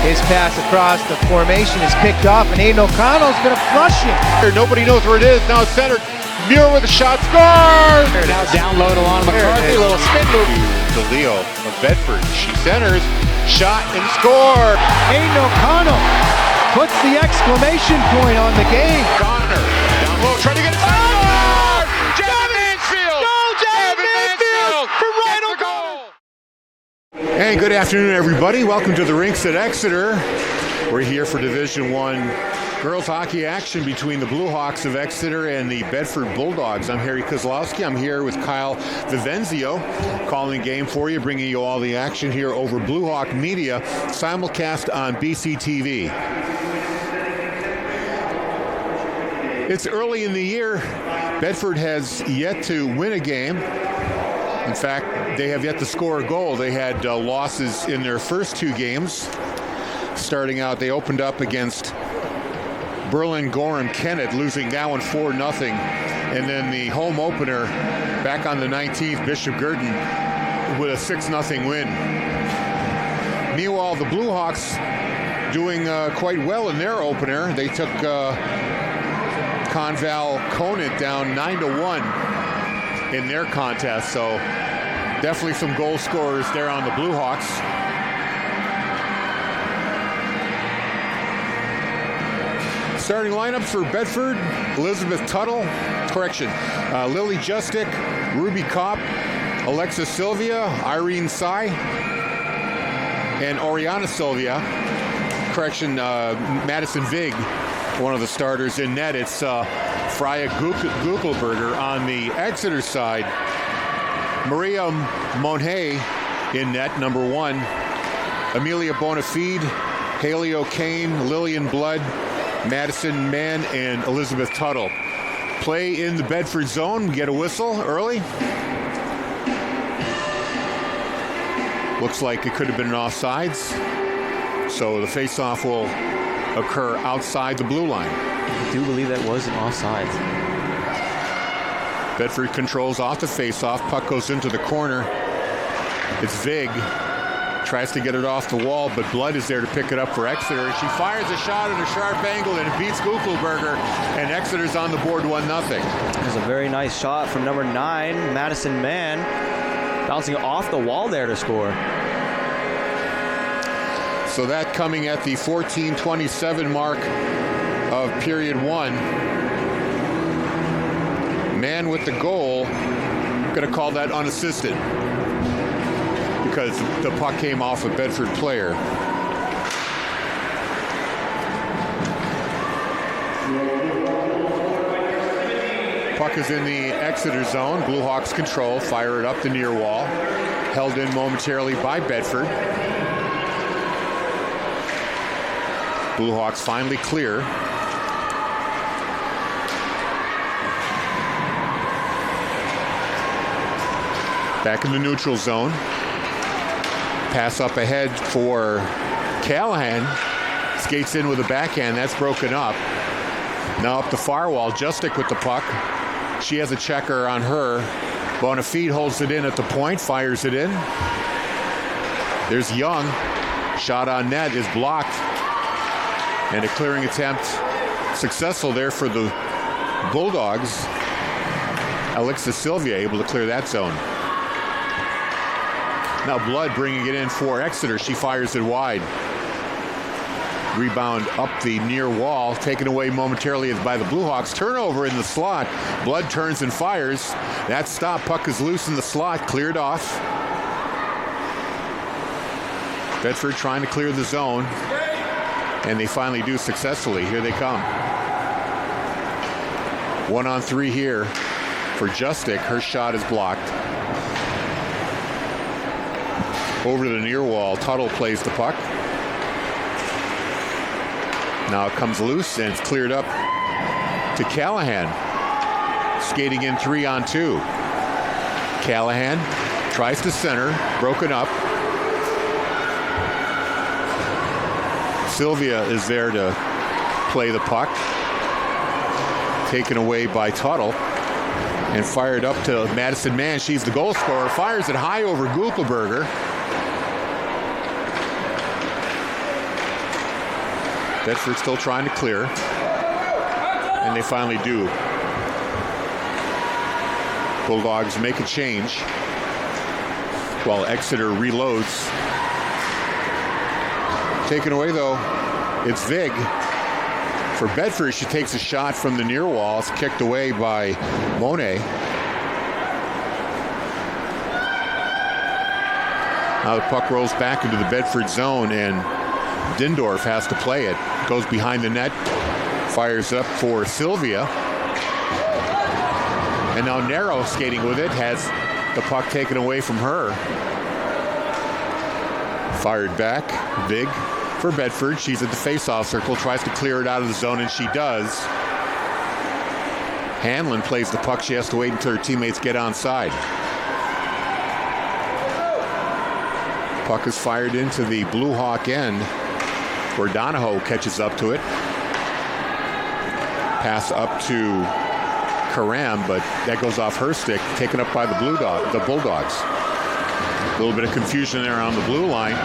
His pass across the formation is picked off, and Aiden O'Connell's going to flush him. Nobody knows where it is. Now it's centered. Muir with a shot. Scores! Now down low to Lana McCarthy. A little spin move. To Leo of Bedford. She centers. Shot and score. Aiden O'Connell puts the exclamation point on the game. Connor down low. Trying to get it. Oh! Javin Mansfield! Goal, Javin Mansfield for Ryan O'Connell! Hey, good afternoon, everybody. Welcome to the rinks at Exeter. We're here for Division I girls hockey action between the Blue Hawks of Exeter and the Bedford Bulldogs. I'm Harry Kozlowski. I'm here with Kyle Vivenzio, calling the game for you, bringing you all the action here over Blue Hawk Media, simulcast on BCTV. It's early in the year. Bedford has yet to win a game. In fact, they have yet to score a goal. They had losses in their first two games. Starting out, they opened up against Berlin Gorham Kennett, losing that one 4-0. And then the home opener back on the 19th, Bishop Girton, with a 6-0 win. Meanwhile, the Blue Hawks doing quite well in their opener. They took Conval Conant down 9-1 in their contest. So definitely some goal scorers there on the Blue Hawks. Starting lineups for Bedford: Elizabeth Tuttle, Lily Justick, Ruby Kopp, Alexis Sylvia, Irene Sy, and Oriana Sylvia. Madison Vig, one of the starters in net. It's Freya Guckelberger on the Exeter side. Maria Monhay in net, number 1. Amelia Bonafide, Haley O'Kane, Lillian Blood, Madison Mann, and Elizabeth Tuttle. Play in the Bedford zone. Get a whistle early. Looks like it could have been an offsides. So the face-off will occur outside the blue line. I do believe that was an offsides. Bedford controls off the face-off. Puck goes into the corner. It's Vig. Tries to get it off the wall, but Blood is there to pick it up for Exeter. She fires a shot at a sharp angle, and it beats Guckelberger, and Exeter's on the board 1-0. There's a very nice shot from number 9, Madison Mann, bouncing off the wall there to score. So that coming at the 14:27 mark of period 1. Mann with the goal. Going to call that unassisted, because the puck came off a Bedford player. Puck is in the Exeter zone. Blue Hawks control, fire it up the near wall. Held in momentarily by Bedford. Blue Hawks finally clear. Back in the neutral zone. Pass up ahead for Callahan. Skates in with a backhand. That's broken up. Now up the far wall. Justick with the puck. She has a checker on her. Bonafide holds it in at the point. Fires it in. There's Young. Shot on net is blocked. And a clearing attempt successful there for the Bulldogs. Alexis Sylvia able to clear that zone. Now Blood bringing it in for Exeter. She fires it wide. Rebound up the near wall, taken away momentarily by the Blue Hawks. Turnover in the slot. Blood turns and fires. That stop. Puck is loose in the slot. Cleared off. Bedford trying to clear the zone. And they finally do successfully. Here they come. 1-on-3 here for Justick. Her shot is blocked. Over to the near wall. Tuttle plays the puck. Now it comes loose and it's cleared up to Callahan. Skating in 3-on-2. Callahan tries to center. Broken up. Sylvia is there to play the puck. Taken away by Tuttle. And fired up to Madison Mann. She's the goal scorer. Fires it high over Guckelberger. Bedford still trying to clear. And they finally do. Bulldogs make a change while Exeter reloads. Taken away though, it's Vig. For Bedford, she takes a shot from the near wall. It's kicked away by Monet. Now the puck rolls back into the Bedford zone, and Dindorf has to play it. Goes behind the net, fires up for Sylvia. And now Narrow skating with it, has the puck taken away from her. Fired back, Vig. For Bedford, she's at the face-off circle, tries to clear it out of the zone, and she does. Hanlon plays the puck. She has to wait until her teammates get onside. Puck is fired into the Blue Hawk end, where Donahoe catches up to it. Pass up to Karam, but that goes off her stick, taken up by the Bulldogs. A little bit of confusion there on the blue line.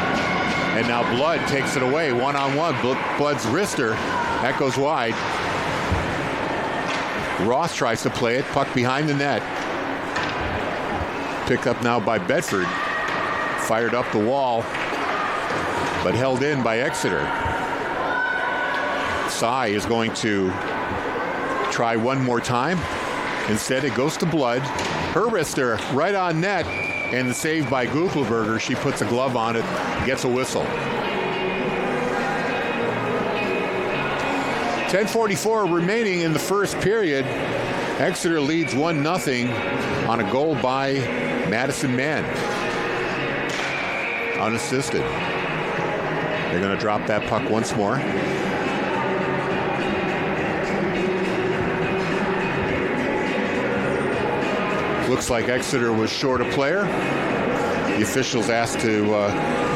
And now Blood takes it away, one-on-one. Blood's wrister, that goes wide. Ross tries to play it, puck behind the net. Picked up now by Bedford. Fired up the wall, but held in by Exeter. Sy is going to try one more time. Instead, it goes to Blood. Her wrister right on net. And the save by Gugelberger. She puts a glove on it, gets a whistle. 10:44 remaining in the first period. Exeter leads 1-0 on a goal by Madison Mann. Unassisted. They're going to drop that puck once more. Looks like Exeter was short a player. The officials asked to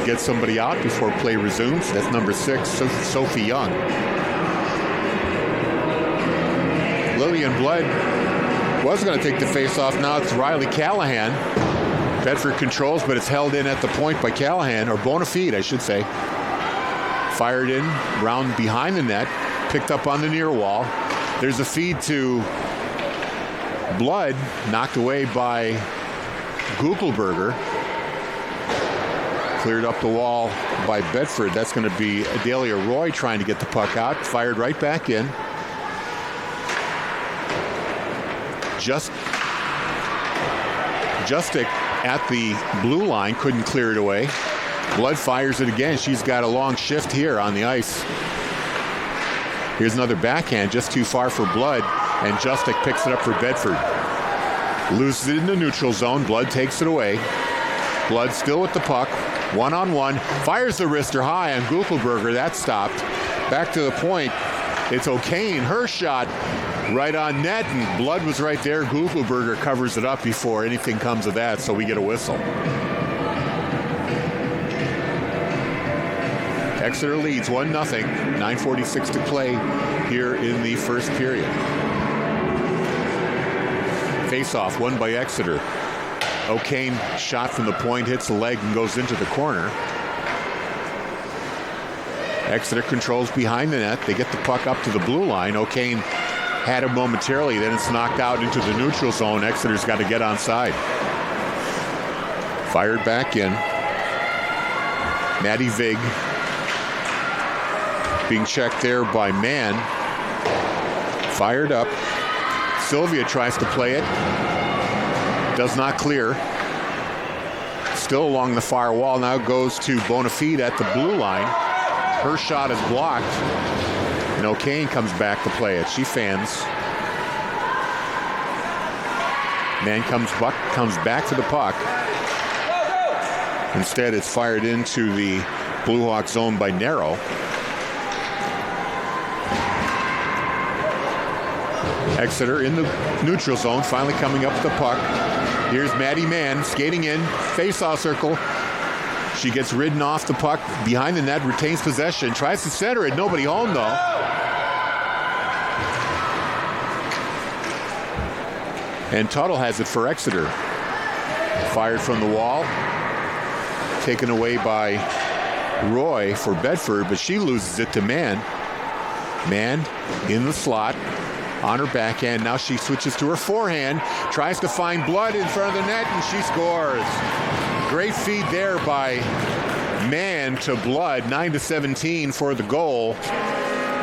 get somebody out before play resumes. That's number 6, Sophie Young. Lillian Blood was going to take the face-off. Now it's Riley Callahan. Bedford controls, but it's held in at the point by Callahan, or Bonafide, I should say. Fired in, round behind the net, picked up on the near wall. There's a feed to Blood, knocked away by Gugelberger. Cleared up the wall by Bedford. That's going to be Adelia Roy trying to get the puck out. Fired right back in. Justic at the blue line, couldn't clear it away. Blood fires it again. She's got a long shift here on the ice. Here's another backhand, just too far for Blood. And Justic picks it up for Bedford. Loses it in the neutral zone. Blood takes it away. Blood still with the puck. One-on-one. Fires the wrister high on Gugelberger. That stopped. Back to the point. It's O'Kane. Her shot right on net. And Blood was right there. Gugelberger covers it up before anything comes of that. So we get a whistle. Exeter leads 1-0. 9:46 to play here in the first period. Face-off won by Exeter. O'Kane shot from the point, hits the leg, and goes into the corner. Exeter controls behind the net. They get the puck up to the blue line. O'Kane had it momentarily, then it's knocked out into the neutral zone. Exeter's got to get onside. Fired back in. Maddie Vig being checked there by Mann. Fired up. Sylvia tries to play it. Does not clear. Still along the far wall. Now goes to Bonafide at the blue line. Her shot is blocked. And O'Kane comes back to play it. She fans. Mann comes back to the puck. Instead, it's fired into the Blue Hawk zone by Narrow. Exeter in the neutral zone, finally coming up with the puck. Here's Maddie Mann skating in, face-off circle. She gets ridden off the puck behind the net, retains possession, tries to center it. Nobody home though. And Tuttle has it for Exeter. Fired from the wall. Taken away by Roy for Bedford, but she loses it to Mann. Man in the slot on her backhand. Now she switches to her forehand, tries to find Blood in front of the net, and she scores. Great feed there by Mann to Blood, 9-17 for the goal.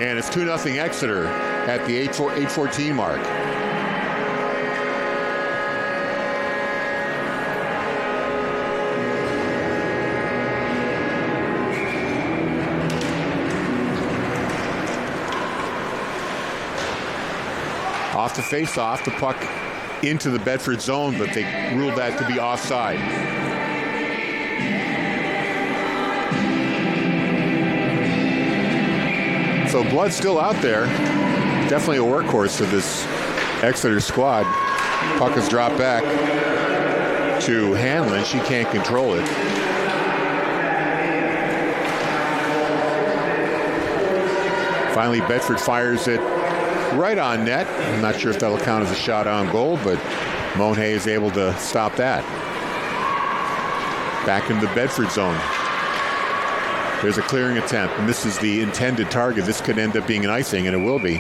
And it's 2-0 Exeter at the 8:14 mark. Off the face-off, the puck into the Bedford zone, but they ruled that to be offside. So Blood's still out there. Definitely a workhorse for this Exeter squad. Puck is dropped back to Hanlon. She can't control it. Finally, Bedford fires it right on net. I'm not sure if that'll count as a shot on goal, but Monhay is able to stop that. Back in the Bedford zone. There's a clearing attempt, and this is the intended target. This could end up being an icing, and it will be.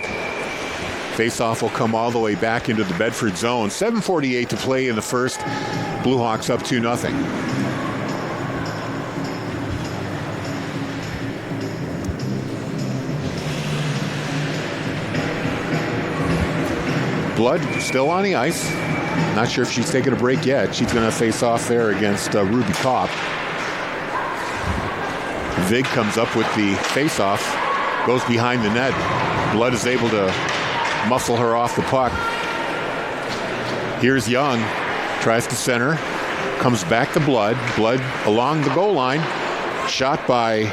Face-off will come all the way back into the Bedford zone. 7:48 to play in the first. Blue Hawks up 2-0. Blood still on the ice. Not sure if she's taking a break yet. She's going to face off there against Ruby Kopp. Vig comes up with the face-off, goes behind the net. Blood is able to muscle her off the puck. Here's Young, tries to center, comes back to Blood. Blood along the goal line. Shot by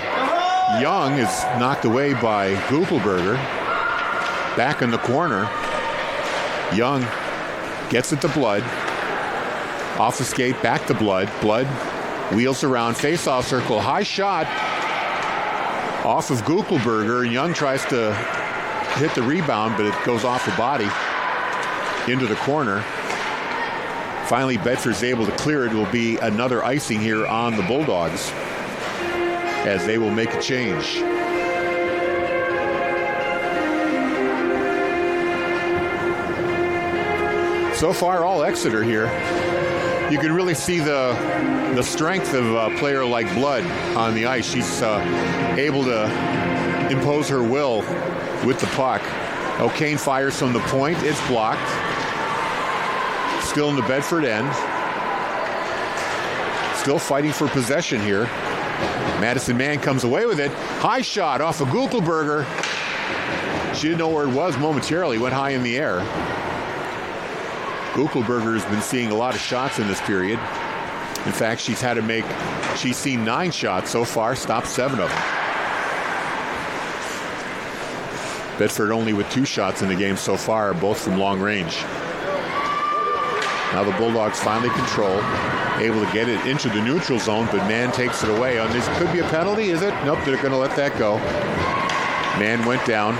Young is knocked away by Gugelberger. Back in the corner. Young gets it to Blood. Off the skate, back to Blood. Blood wheels around, face-off circle, high shot off of Gugelberger. Young tries to hit the rebound, but it goes off the body into the corner. Finally, Bedford's able to clear it. It will be another icing here on the Bulldogs as they will make a change. So far, all Exeter here. You can really see the strength of a player like Blood on the ice. She's able to impose her will with the puck. O'Kane fires from the point. It's blocked. Still in the Bedford end. Still fighting for possession here. Madison Mann comes away with it. High shot off of Gugelberger. She didn't know where it was momentarily. Went high in the air. Gugelberger has been seeing a lot of shots in this period. In fact, she's seen 9 shots so far, stopped 7 of them. Bedford only with 2 shots in the game so far, both from long range. Now the Bulldogs finally control, able to get it into the neutral zone, but Mann takes it away. This could be a penalty, is it? Nope, they're going to let that go. Mann went down.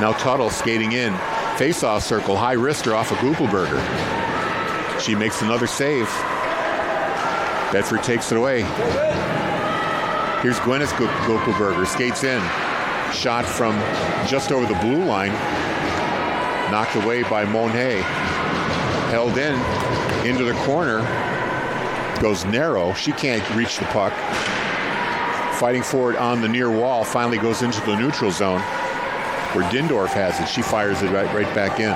Now Tuttle skating in. Face-off circle, high wrister off of Gugelberger. She makes another save. Bedford takes it away. Here's Gwyneth Gugelberger, skates in. Shot from just over the blue line. Knocked away by Monhay. Held in, into the corner. Goes narrow. She can't reach the puck. Fighting for it on the near wall. Finally goes into the neutral zone, where Dindorf has it. She fires it right back in.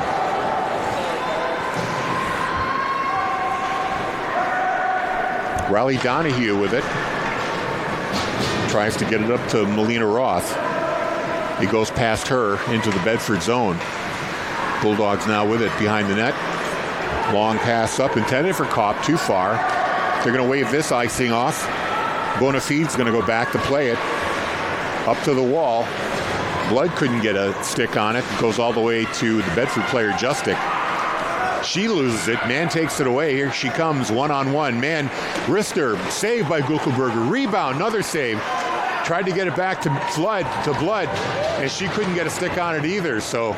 Riley Donahue with it. Tries to get it up to Melina Roth. It goes past her into the Bedford zone. Bulldogs now with it behind the net. Long pass up, intended for Kopp, too far. They're going to wave this icing off. Bonafide's going to go back to play it. Up to the wall. Blood couldn't get a stick on it. It goes all the way to the Bedford player, Justic. She loses it. Mann takes it away. Here she comes, one-on-one. Mann, wrister, saved by Gugelberger. Rebound, another save. Tried to get it back to Blood, and she couldn't get a stick on it either. So,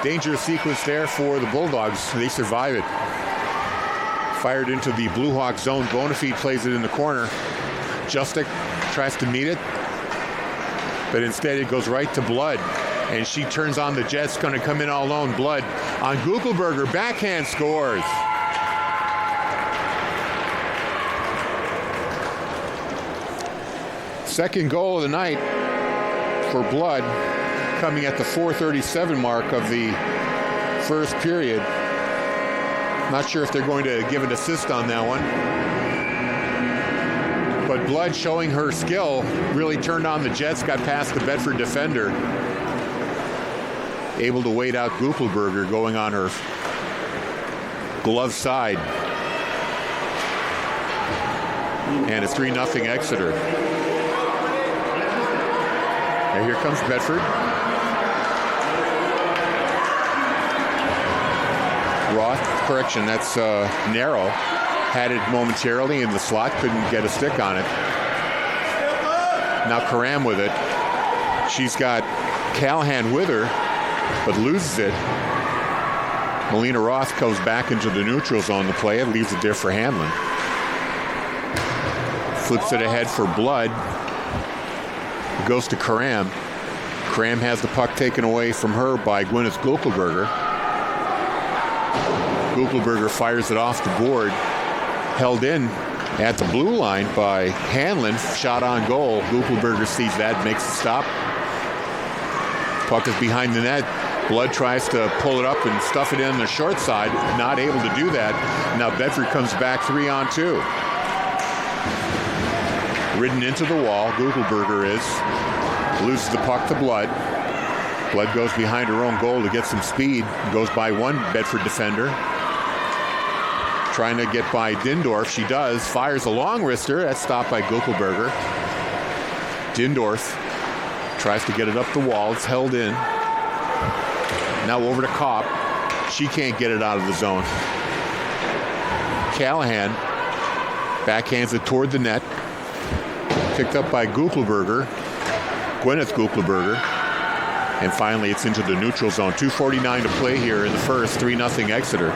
dangerous sequence there for the Bulldogs. They survive it. Fired into the Blue Hawk zone. Bonafide plays it in the corner. Justic tries to meet it. but instead it goes right to Blood. And she turns on the Jets, going to come in all alone. Blood on Gugelberger, backhand scores. Second goal of the night for Blood, coming at the 4:37 mark of the first period. Not sure if they're going to give an assist on that one. But Blood, showing her skill, really turned on the Jets, got past the Bedford defender. Able to wait out Gugelberger, going on her glove side. And it's 3-0 Exeter. And here comes Bedford. Roth, correction, that's narrow. Had it momentarily in the slot, couldn't get a stick on it. Now Karam with it. She's got Callahan with her, but loses it. Melina Roth goes back into the neutral zone to play it, leaves it there for Hanlon. Flips it ahead for Blood. It goes to Karam. Karam has the puck taken away from her by Gwyneth Gugelberger. Gugelberger fires it off the board. Held in at the blue line by Hanlon. Shot on goal. Gugelberger sees that, makes the stop. Puck is behind the net. Blood tries to pull it up and stuff it in the short side. Not able to do that. Now Bedford comes back 3-on-2. Ridden into the wall. Gugelberger is. Loses the puck to Blood. Blood goes behind her own goal to get some speed. Goes by one Bedford defender. Trying to get by Dindorf. She does. Fires a long wrister. That's stopped by Gugelberger. Dindorf tries to get it up the wall. It's held in. Now over to Kopp. She can't get it out of the zone. Callahan backhands it toward the net. Picked up by Gugelberger. Gwyneth Gugelberger. And finally it's into the neutral zone. 2:49 to play here in the first. 3-0 Exeter.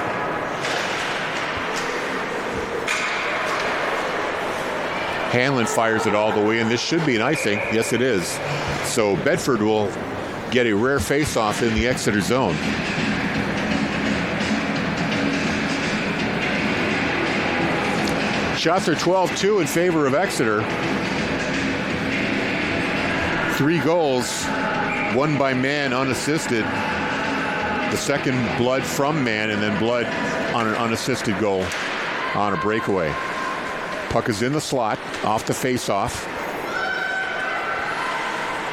Hanlon fires it all the way, and this should be an icing. Yes, it is. So Bedford will get a rare face-off in the Exeter zone. Shots are 12-2 in favor of Exeter. 3 goals, one by Mann unassisted. The second Blood from Mann, and then Blood on an unassisted goal on a breakaway. Puck is in the slot, off the face-off.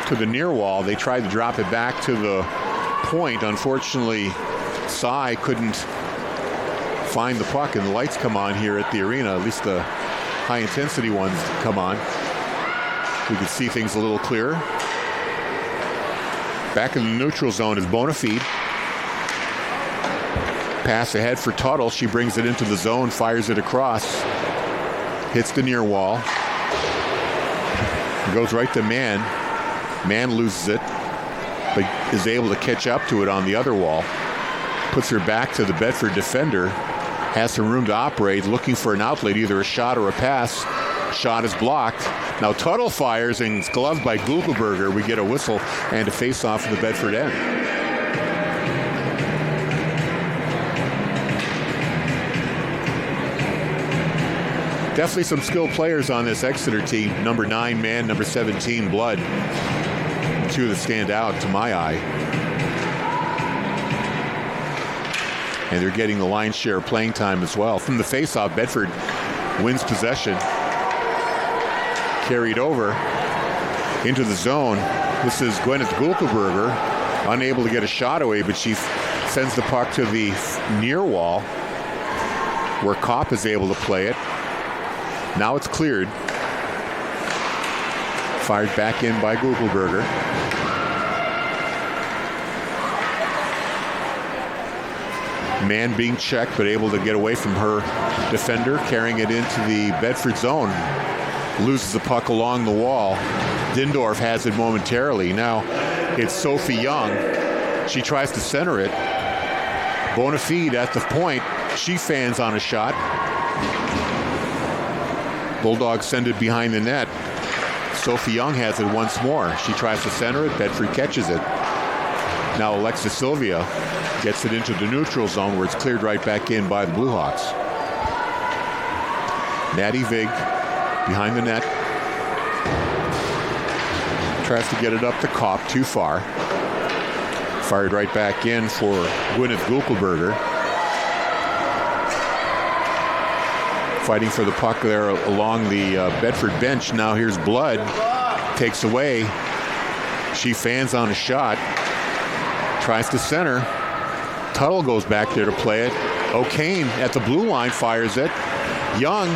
To the near wall. They tried to drop it back to the point. Unfortunately, Sy couldn't find the puck, and the lights come on here at the arena. At least the high-intensity ones come on. We can see things a little clearer. Back in the neutral zone is Bonafide. Pass ahead for Tuttle. She brings it into the zone, fires it across. Hits the near wall. Goes right to Mann. Mann loses it, but is able to catch up to it on the other wall. Puts her back to the Bedford defender. Has some room to operate, looking for an outlet, either a shot or a pass. Shot is blocked. Now Tuttle fires and is gloved by Gugelberger. We get a whistle and a face-off in the Bedford end. Definitely some skilled players on this Exeter team. Number 9, Mann, number 17, Blood. 2 that stand out to my eye. And they're getting the lion's share of playing time as well. From the face-off, Bedford wins possession. Carried over into the zone. This is Gwyneth Gugelberger, unable to get a shot away, but she sends the puck to the near wall, where Kopp is able to play it. Now it's cleared. Fired back in by Gugelberger. Mann being checked, but able to get away from her defender, carrying it into the Bedford zone. Loses the puck along the wall. Dindorf has it momentarily. Now it's Sophie Young. She tries to center it. Bonafide at the point. She fans on a shot. Bulldogs send it behind the net. Sophie Young has it once more. She tries to center it. Bedford catches it. Now Alexa Sylvia gets it into the neutral zone where it's cleared right back in by the Blue Hawks. Maddie Vig behind the net. Tries to get it up to Kopp, too far. Fired right back in for Gwyneth Guckelberger. Fighting for the puck there along the Bedford bench. Now here's Blood. Takes away. She fans on a shot. Tries to center. Tuttle goes back there to play it. O'Kane at the blue line fires it. Young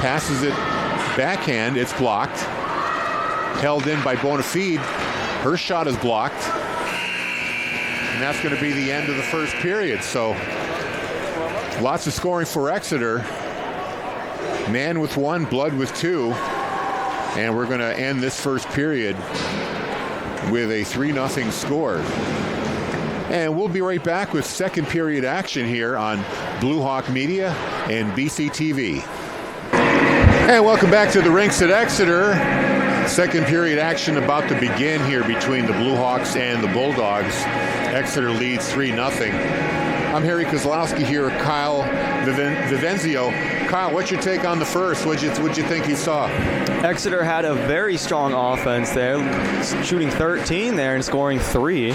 passes it backhand. It's blocked. Held in by Bonafide. Her shot is blocked. And that's going to be the end of the first period. So lots of scoring for Exeter. Man with 1, Blood with 2. And we're going to end this first period with a 3-0 score. And we'll be right back with second period action here on Blue Hawk Media and BCTV. And welcome back to the rinks at Exeter. Second period action about to begin here between the Blue Hawks and the Bulldogs. Exeter leads 3-0. I'm Harry Kozlowski here with Kyle Vivenzio. Kyle, what's your take on the first? What'd you think you saw? Exeter had a very strong offense there, shooting 13 there and scoring 3.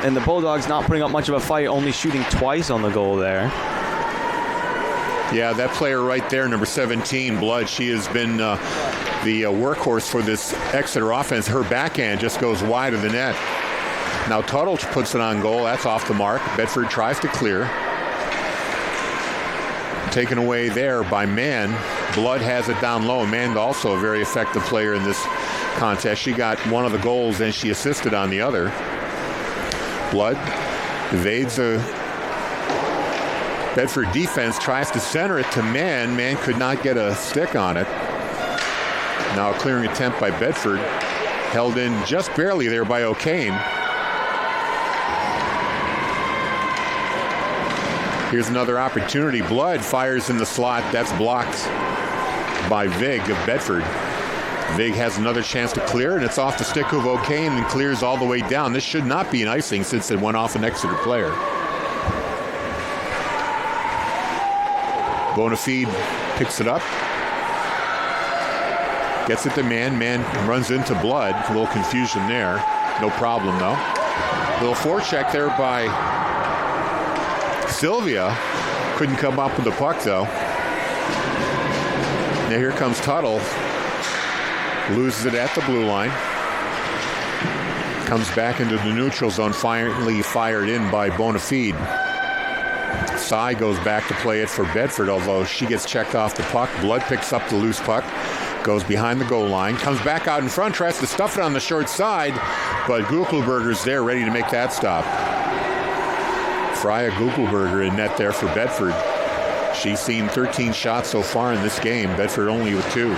And the Bulldogs not putting up much of a fight, only shooting twice on the goal there. Yeah, that player right there, number 17, Blood, she has been the workhorse for this Exeter offense. Her backhand just goes wide of the net. Now Tuttle puts it on goal. That's off the mark. Bedford tries to clear. Taken away there by Mann. Blood has it down low. Mann also a very effective player in this contest. She got one of the goals and she assisted on the other. Blood evades a Bedford defense, tries to center it to Mann. Mann could not get a stick on it. Now a clearing attempt by Bedford. Held in just barely there by O'Kane. Here's another opportunity. Blood fires in the slot. That's blocked by Vig of Bedford. Vig has another chance to clear, and it's off the stick of O'Kane and clears all the way down. This should not be an icing since it went off an Exeter player. Bonafide picks it up. Gets it to Mann. Mann runs into Blood. A little confusion there. No problem, though. Little forecheck there by Sylvia. Couldn't come up with the puck, though. Now here comes Tuttle. Loses it at the blue line. Comes back into the neutral zone, finally fired in by Bonafide. Sy goes back to play it for Bedford, although she gets checked off the puck. Blood picks up the loose puck, goes behind the goal line, comes back out in front, tries to stuff it on the short side, but Guckelberger's there ready to make that stop. Freya Guckelberger in net there for Bedford. She's seen 13 shots so far in this game. Bedford only with 2.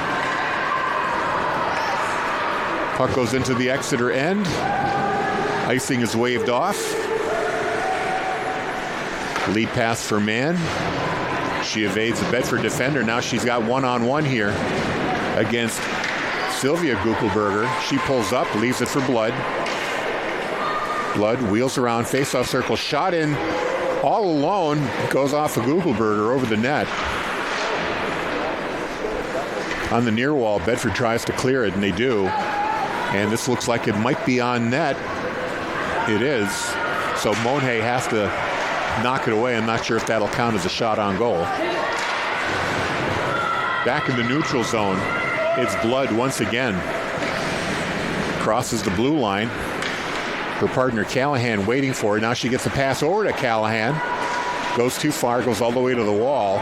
Puck goes into the Exeter end. Icing is waved off. Lead pass for Mann. She evades the Bedford defender. Now she's got one-on-one here against Sylvia Guckelberger. She pulls up, leaves it for Blood. Blood wheels around, face-off circle, shot in all alone. Goes off of Guckelberger over the net. On the near wall, Bedford tries to clear it, and they do. And this looks like it might be on net. It is. So Monhay has to knock it away. I'm not sure if that'll count as a shot on goal. Back in the neutral zone, it's Blood once again. Crosses the blue line. Her partner Callahan waiting for her. Now she gets a pass over to Callahan. Goes too far, goes all the way to the wall.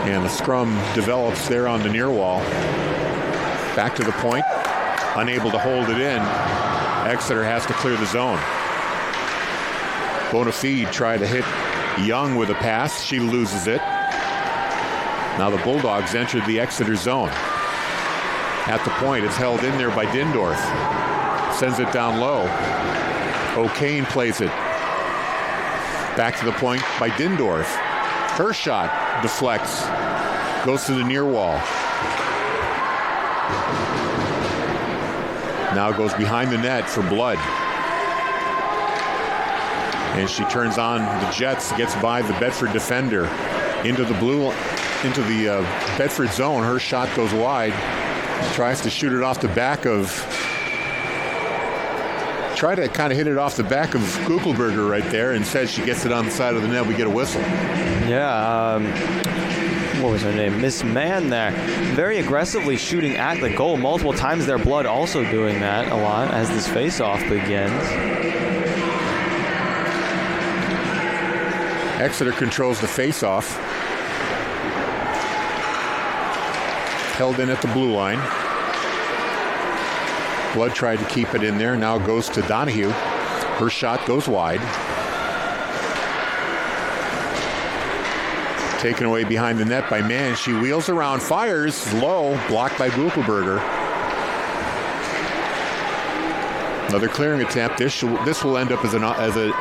And the scrum develops there on the near wall. Back to the point, unable to hold it in. Exeter has to clear the zone. Bonafide tried to hit Young with a pass. She loses it. Now the Bulldogs entered the Exeter zone. At the point, it's held in there by Dindorf. Sends it down low. O'Kane plays it. Back to the point by Dindorf. Her shot deflects. Goes to the near wall. Now goes behind the net for Blood. And she turns on the jets, gets by the Bedford defender into the Bedford zone. Her shot goes wide. Tries to shoot it off the back of, try to kind of hit it off the back of Guckelberger right there. Instead, she gets it on the side of the net. We get a whistle. Yeah, what was her name? Miss Mann there. Very aggressively shooting at the goal multiple times there. Blood also doing that a lot as this face-off begins. Exeter controls the face-off. Held in at the blue line. Blood tried to keep it in there. Now goes to Donahue. Her shot goes wide. Taken away behind the net by Mann. She wheels around, fires low, blocked by Guckelberger. Another clearing attempt. This will end up as an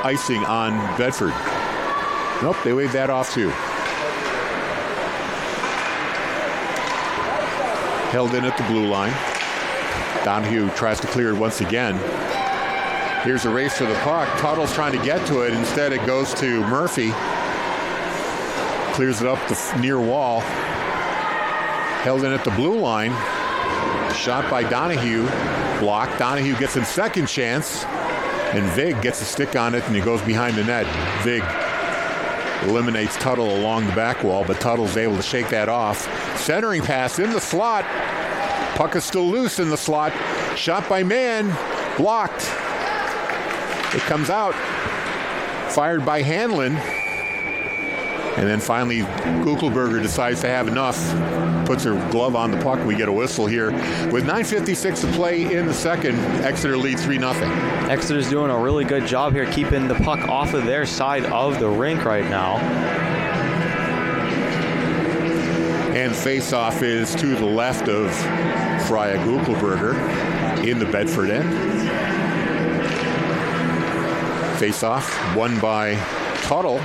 icing on Bedford. Nope, they waved that off too. Held in at the blue line. Donahue tries to clear it once again. Here's a race for the puck. Tuttle's trying to get to it. Instead, it goes to Murphy. Clears it up the near wall. Held in at the blue line. Shot by Donahue. Blocked. Donahue gets his second chance. And Vig gets a stick on it, and he goes behind the net. Vig eliminates Tuttle along the back wall, but Tuttle's able to shake that off. Centering pass in the slot. Puck is still loose in the slot. Shot by Mann. Blocked. It comes out. Fired by Hanlon. And then finally, Guckelberger decides to have enough. Puts her glove on the puck. We get a whistle here. With 9:56 to play in the second, Exeter leads 3-0. Exeter's doing a really good job here keeping the puck off of their side of the rink right now. And face-off is to the left of Freya Guckelberger in the Bedford end. Face-off won by Tuttle.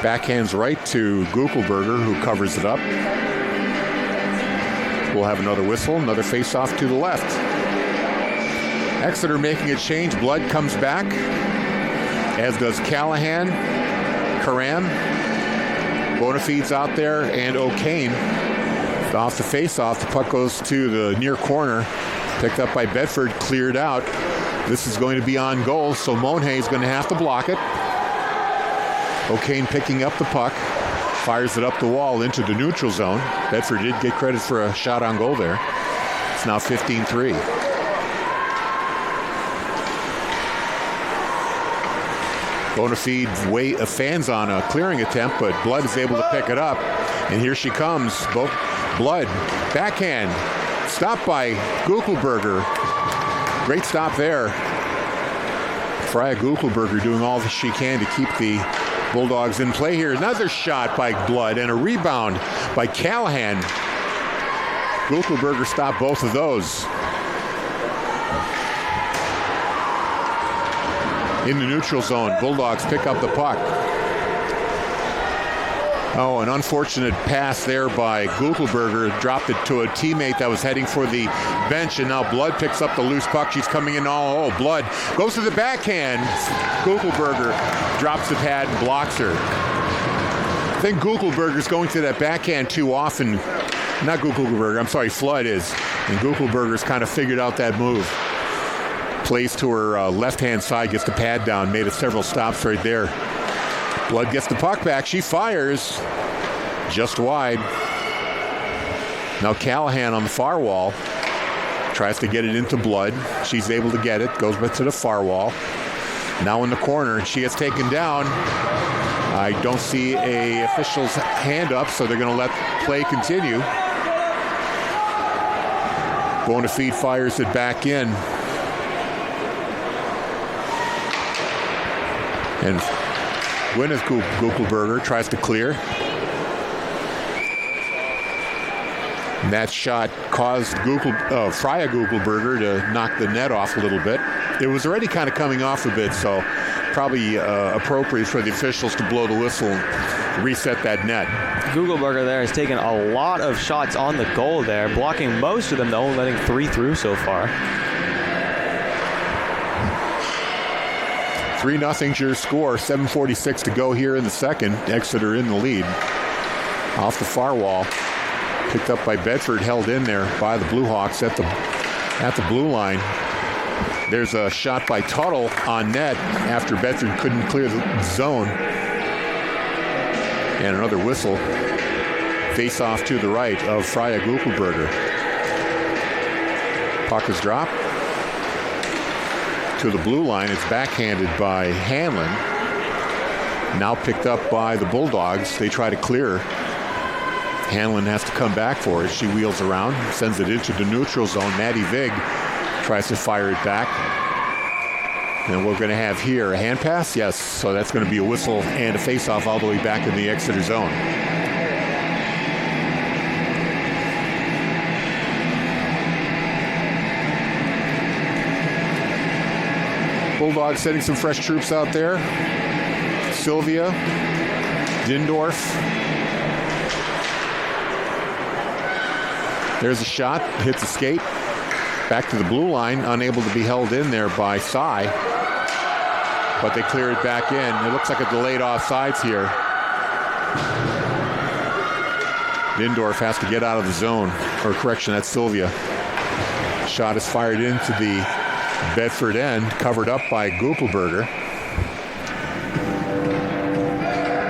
Backhands right to Guckelberger, who covers it up. We'll have another whistle, another face-off to the left. Exeter making a change. Blood comes back, as does Callahan, Karam, Bonafide's out there, and O'Kane. Off the face-off, the puck goes to the near corner. Picked up by Bedford, cleared out. This is going to be on goal, so Monhay is going to have to block it. O'Kane picking up the puck, fires it up the wall into the neutral zone. Bedford did get credit for a shot on goal there. It's now 15-3. Bonafide fans on a clearing attempt, but Blood is able to pick it up. And here she comes. Blood, backhand, stopped by Guckelberger. Great stop there. Freya Guckelberger doing all that she can to keep the Bulldogs in play here. Another shot by Blood and a rebound by Callahan. Guckelberger stopped both of those. In the neutral zone, Bulldogs pick up the puck. Oh, an unfortunate pass there by Guckelberger. Dropped it to a teammate that was heading for the bench, and now Blood picks up the loose puck. She's coming in all. Oh, Blood goes to the backhand. Guckelberger drops the pad and blocks her. I think Guckelberger's going to that backhand too often. Not Guckelberger, I'm sorry, Flood is. And Guckelberger's kind of figured out that move. Plays to her left-hand side, gets the pad down, made it several stops right there. Blood gets the puck back. She fires just wide. Now Callahan on the far wall tries to get it into Blood. She's able to get it. Goes back to the far wall. Now in the corner. She gets taken down. I don't see a official's hand up, so they're going to let play continue. Bonafide fires it back in. And Gwyneth Guckelberger tries to clear. And that shot caused Freya Guckelberger to knock the net off a little bit. It was already kind of coming off a bit, so probably appropriate for the officials to blow the whistle reset that net. Gugelberger there has taken a lot of shots on the goal there, blocking most of them, though, letting 3 through so far. 3-0's your score. 7:46 to go here in the second. Exeter in the lead. Off the far wall. Picked up by Bedford, held in there by the Blue Hawks at the blue line. There's a shot by Tuttle on net after Bedford couldn't clear the zone. And another whistle. Face off to the right of Freya Gugelberger. Puck is dropped to the blue line. It's backhanded by Hanlon. Now picked up by the Bulldogs. They try to clear. Hanlon has to come back for it. She wheels around, sends it into the neutral zone. Maddie Vig tries to fire it back. And we're going to have here a hand pass. Yes, so that's going to be a whistle and a face-off all the way back in the Exeter zone. Bulldogs sending some fresh troops out there. Sylvia, Dindorf. There's a shot, hits a skate. Back to the blue line, unable to be held in there by Sy. But they clear it back in. It looks like a delayed offsides here. Dindorf has to get out of the zone. Or correction, that's Sylvia. Shot is fired into the Bedford end, covered up by Gugelberger.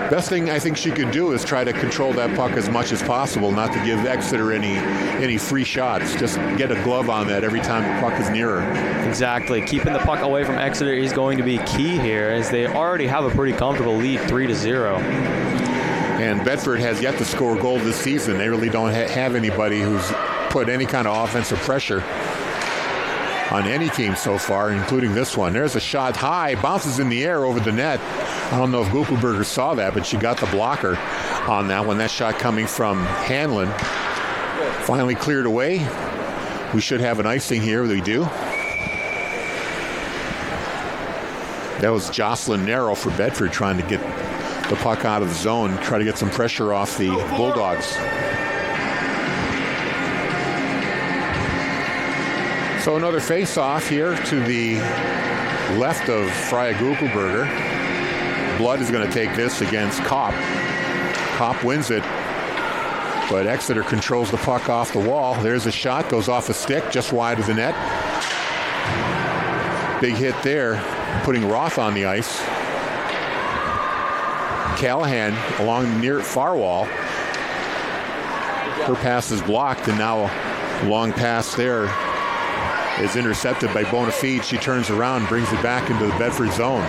Best thing I think she could do is try to control that puck as much as possible, not to give Exeter any free shots. Just get a glove on that every time the puck is near her. Exactly. Keeping the puck away from Exeter is going to be key here, as they already have a pretty comfortable lead, 3-0. And Bedford has yet to score a goal this season. They really don't have anybody who's put any kind of offensive pressure on any team so far, including this one. There's a shot high, bounces in the air over the net. I don't know if Gugelberger saw that, but she got the blocker on that one. That shot coming from Hanlon. Finally cleared away. We should have an icing here. We do. That was Jocelyn Narrow for Bedford trying to get the puck out of the zone, try to get some pressure off the Bulldogs. So another face-off here to the left of Freya Gugelberger. Blood is going to take this against Kopp. Kopp wins it, but Exeter controls the puck off the wall. There's a shot, goes off a stick, just wide of the net. Big hit there, putting Roth on the ice. Callahan along the near far wall. Her pass is blocked, and now a long pass there is intercepted by Bonafide. She turns around, brings it back into the Bedford zone.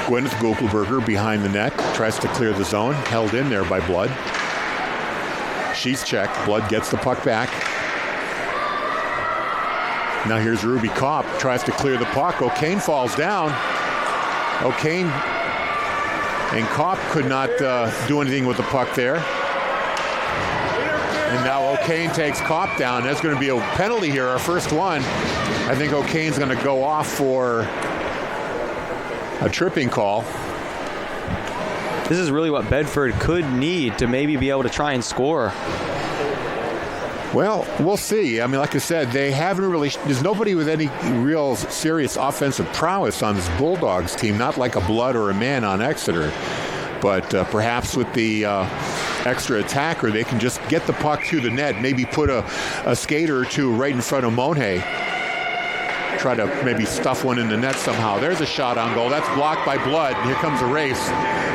Gwyneth Gugelberger behind the net, tries to clear the zone, held in there by Blood. She's checked. Blood gets the puck back. Now here's Ruby Kopp, tries to clear the puck. O'Kane falls down. O'Kane and Kopp could not do anything with the puck there. And now O'Kane takes Kopp down. That's going to be a penalty here, our first one. I think O'Kane's going to go off for a tripping call. This is really what Bedford could need to maybe be able to try and score. Well, we'll see. I mean, like I said, they haven't really... There's nobody with any real serious offensive prowess on this Bulldogs team, not like a Blood or a Man on Exeter. But perhaps with the extra attacker, they can just get the puck to the net, maybe put a skater or two right in front of Monhay. Try to maybe stuff one in the net somehow. There's a shot on goal. That's blocked by Blood. Here comes a race.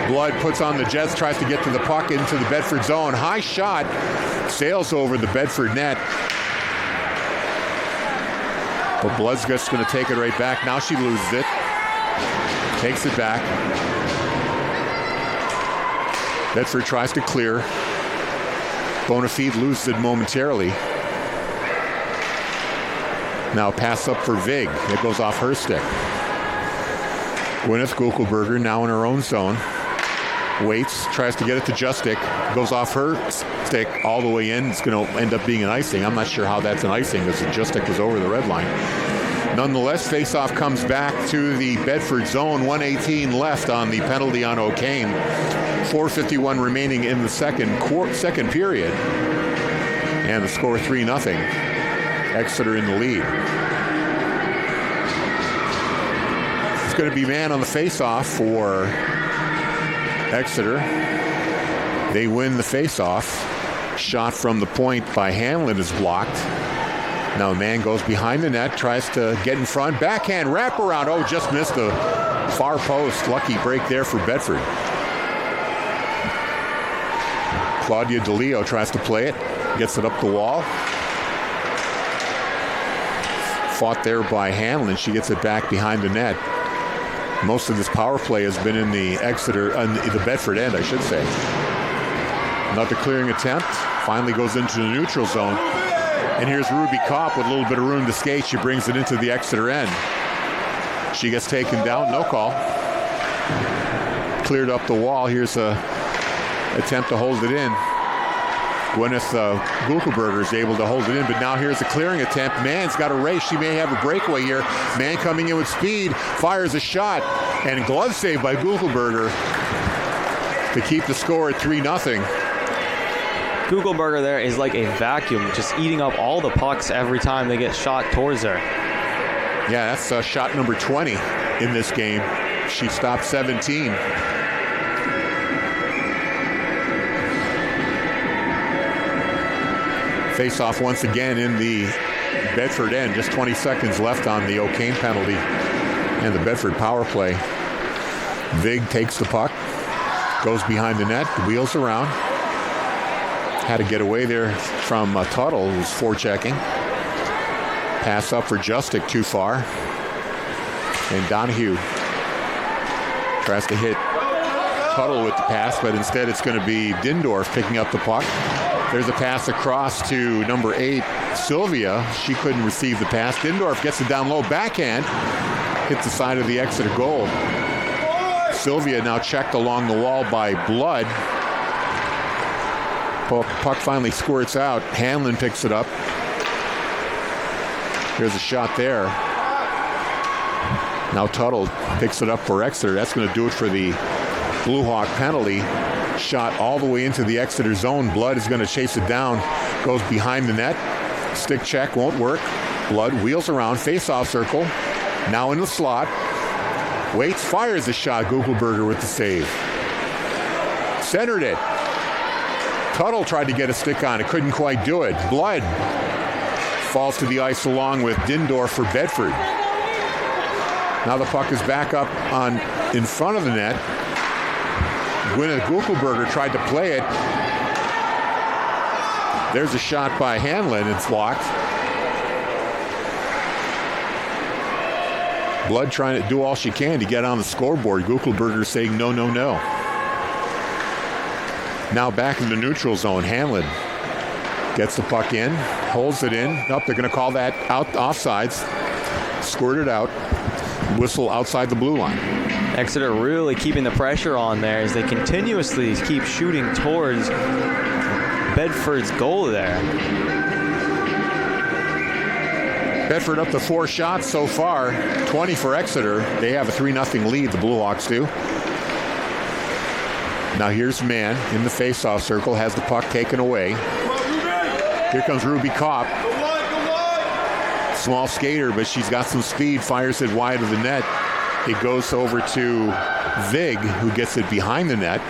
Blood puts on the Jets, tries to get to the puck into the Bedford zone. High shot. Sails over the Bedford net. But Blood's just going to take it right back. Now she loses it. Takes it back. Bedford tries to clear. Bonafide loses it momentarily. Now pass up for Vig. It goes off her stick. Gwyneth Gugelberger now in her own zone. Waits, tries to get it to Justick. Goes off her stick all the way in. It's going to end up being an icing. I'm not sure how that's an icing because Justick was over the red line. Nonetheless, face-off comes back to the Bedford zone. 1:18 left on the penalty on O'Kane. 4:51 remaining in the second period. And the score 3-0. Exeter in the lead. It's going to be man on the face-off for Exeter. They win the face-off. Shot from the point by Hanlon is blocked. Now a man goes behind the net, tries to get in front. Backhand wraparound. Oh, just missed the far post. Lucky break there for Bedford. Claudia DeLeo tries to play it. Gets it up the wall. Fought there by Hanlon. She gets it back behind the net. Most of this power play has been in the the Bedford end, I should say. Another clearing attempt. Finally goes into the neutral zone. And here's Ruby Kopp with a little bit of room to skate. She brings it into the Exeter end. She gets taken down. No call. Cleared up the wall. Here's a attempt to hold it in. Gwyneth Guckelberger is able to hold it in, but now here's a clearing attempt. Mann's got a race. She may have a breakaway here. Mann coming in with speed, fires a shot, and glove save by Guckelberger to keep the score at 3-0. Guckelberger there is like a vacuum, just eating up all the pucks every time they get shot towards her. Yeah, that's shot number 20 in this game. She stopped 17. Face-off once again in the Bedford end. Just 20 seconds left on the O'Kane penalty and the Bedford power play. Vig takes the puck, goes behind the net, wheels around. Had to get away there from Tuttle, who's forechecking. Pass up for Justic, too far. And Donahue tries to hit Tuttle with the pass, but instead it's going to be Dindorf picking up the puck. There's a pass across to number 8, Sylvia. She couldn't receive the pass. Dindorf gets it down low, backhand. Hits the side of the Exeter goal. Sylvia now checked along the wall by Blood. Puck finally squirts out. Hanlon picks it up. Here's a shot there. Now Tuttle picks it up for Exeter. That's going to do it for the Blue Hawk penalty. Shot all the way into the Exeter zone. Blood is going to chase it down. Goes behind the net. Stick check won't work. Blood wheels around. Face-off circle. Now in the slot. Waits, fires the shot. Guckelberger with the save. Centered it. Tuttle tried to get a stick on it. Couldn't quite do it. Blood falls to the ice along with Dindorf for Bedford. Now the puck is back up in front of the net. Gwyneth Guckelberger tried to play it. There's a shot by Hanlon. It's blocked. Blood trying to do all she can to get on the scoreboard. Guckelberger saying no, no, no. Now back in the neutral zone. Hanlon gets the puck in, holds it in. Nope, they're going to call that out, offsides. Squirted out. Whistle outside the blue line. Exeter really keeping the pressure on there as they continuously keep shooting towards Bedford's goal there. Bedford up to 4 shots so far, 20 for Exeter. They have a 3-0 lead, the Blue Hawks do. Now here's Mann in the face-off circle, has the puck taken away. Here comes Ruby Kopp. Small skater, but she's got some speed, fires it wide of the net. It goes over to Vig, who gets it behind the net.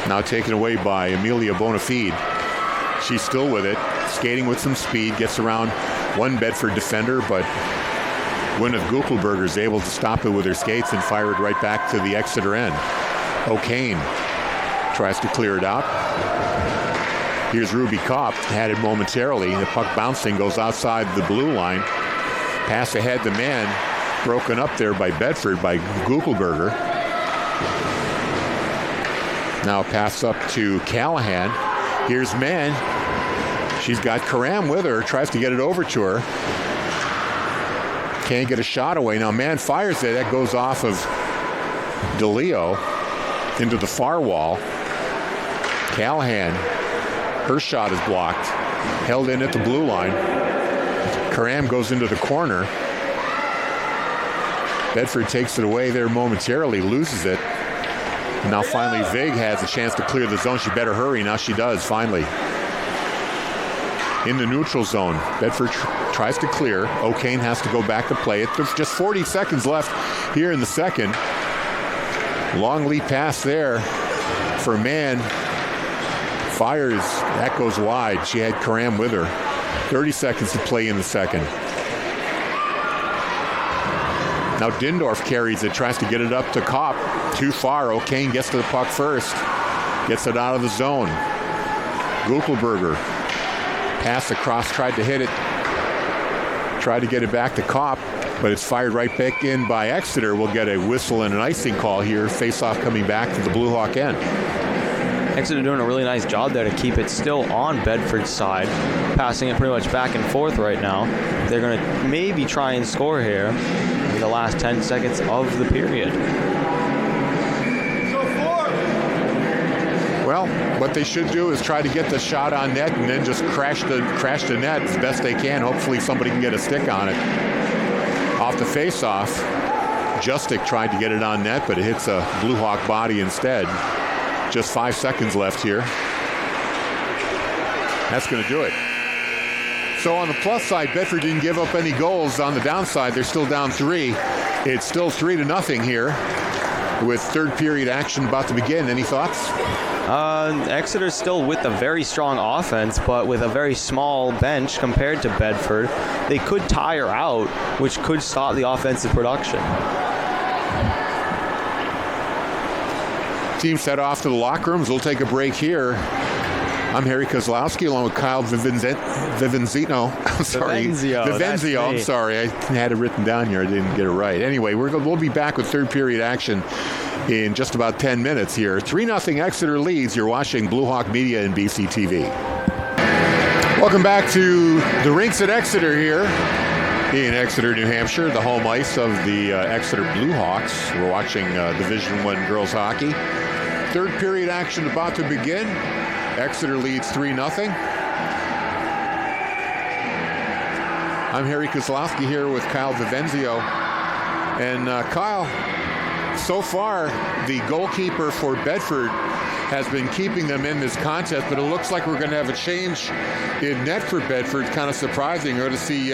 Now taken away by Amelia Bonafide. She's still with it, skating with some speed, gets around one Bedford defender, but Gwyneth Guckelberger is able to stop it with her skates and fire it right back to the Exeter end. O'Kane tries to clear it out. Here's Ruby Kopp, had it momentarily. The puck bouncing goes outside the blue line. Pass ahead to Mann, broken up there by Bedford, by Guckelberger. Now pass up to Callahan. Here's Mann. She's got Karam with her, tries to get it over to her. Can't get a shot away. Now Mann fires it. That goes off of DeLeo into the far wall. Callahan, her shot is blocked. Held in at the blue line. Karam goes into the corner. Bedford takes it away there momentarily, loses it. And now finally Vig has a chance to clear the zone. She better hurry. Now she does, finally. In the neutral zone, Bedford tries to clear. O'Kane has to go back to play it. There's just 40 seconds left here in the second. Long lead pass there for Mann. Fires. That goes wide. She had Karam with her. 30 seconds to play in the second. Now Dindorf carries it, tries to get it up to Kopp. Too far. O'Kane gets to the puck first. Gets it out of the zone. Guckelberger. Pass across, tried to hit it. Tried to get it back to Kopp, but it's fired right back in by Exeter. We'll get a whistle and an icing call here. Face-off coming back to the Blue Hawk end. Exeter doing a really nice job there to keep it still on Bedford's side, passing it pretty much back and forth right now. They're going to maybe try and score here in the last 10 seconds of the period. Well, what they should do is try to get the shot on net and then just crash the net as best they can. Hopefully somebody can get a stick on it. Off the face-off, Justic tried to get it on net, but it hits a Blue Hawk body instead. Just 5 seconds left here. That's going to do it. So on the plus side, Bedford didn't give up any goals. On the downside, they're still down 3. It's still 3-0 here with third period action about to begin. Any thoughts? Exeter's still with a very strong offense, but with a very small bench compared to Bedford. They could tire out, which could stop the offensive production. Teams head off to the locker rooms. We'll take a break here. I'm Harry Kozlowski along with Kyle Vivenzio. I'm sorry. I had it written down here. I didn't get it right. Anyway, we'll be back with third period action in just about 10 minutes here. 3-0 Exeter leads. You're watching Blue Hawk Media and BC TV. Welcome back to the rinks at Exeter here in Exeter, New Hampshire, the home ice of the Exeter Blue Hawks. We're watching Division I girls hockey. Third period action about to begin. Exeter leads 3-0. I'm Harry Kozlowski here with Kyle Vivenzio. And Kyle, so far the goalkeeper for Bedford has been keeping them in this contest, but it looks like we're going to have a change in net for Bedford. Kind of surprising. We're going to see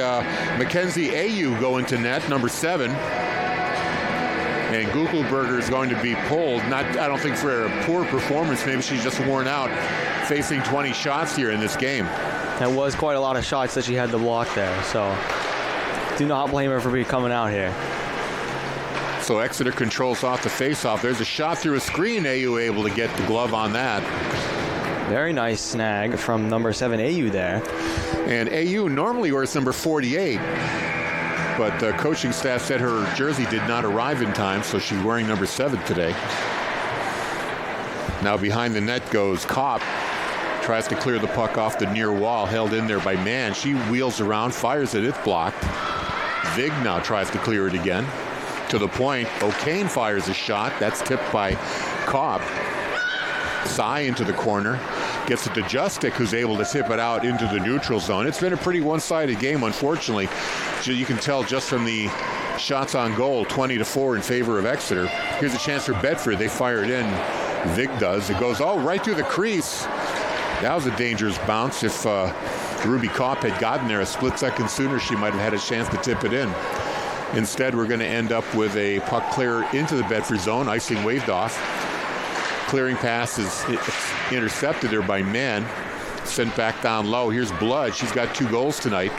Mackenzie Ayu go into net, number 7. And Guckelberger is going to be pulled. I don't think for a poor performance. Maybe she's just worn out, facing 20 shots here in this game. That was quite a lot of shots that she had to block there, so do not blame her for coming out here. So Exeter controls off the face-off. There's a shot through a screen. AU able to get the glove on that. Very nice snag from number 7 AU there. And AU normally wears number 48. But the coaching staff said her jersey did not arrive in time, so she's wearing number 7 today. Now behind the net goes Kopp. Tries to clear the puck off the near wall, held in there by Mann. She wheels around, fires it, it's blocked. Vig now tries to clear it again. To the point, O'Kane fires a shot. That's tipped by Kopp. Sy into the corner. Gets it to Justic, who's able to tip it out into the neutral zone. It's been a pretty one-sided game, unfortunately. So you can tell just from the shots on goal, 20-4 in favor of Exeter. Here's a chance for Bedford. They fire it in. Vig does. It goes right through the crease. That was a dangerous bounce. If Ruby Kopp had gotten there a split second sooner, she might have had a chance to tip it in. Instead, we're going to end up with a puck clear into the Bedford zone. Icing waved off. Clearing pass is intercepted there by Mann. Sent back down low. Here's Blood. She's got 2 goals tonight.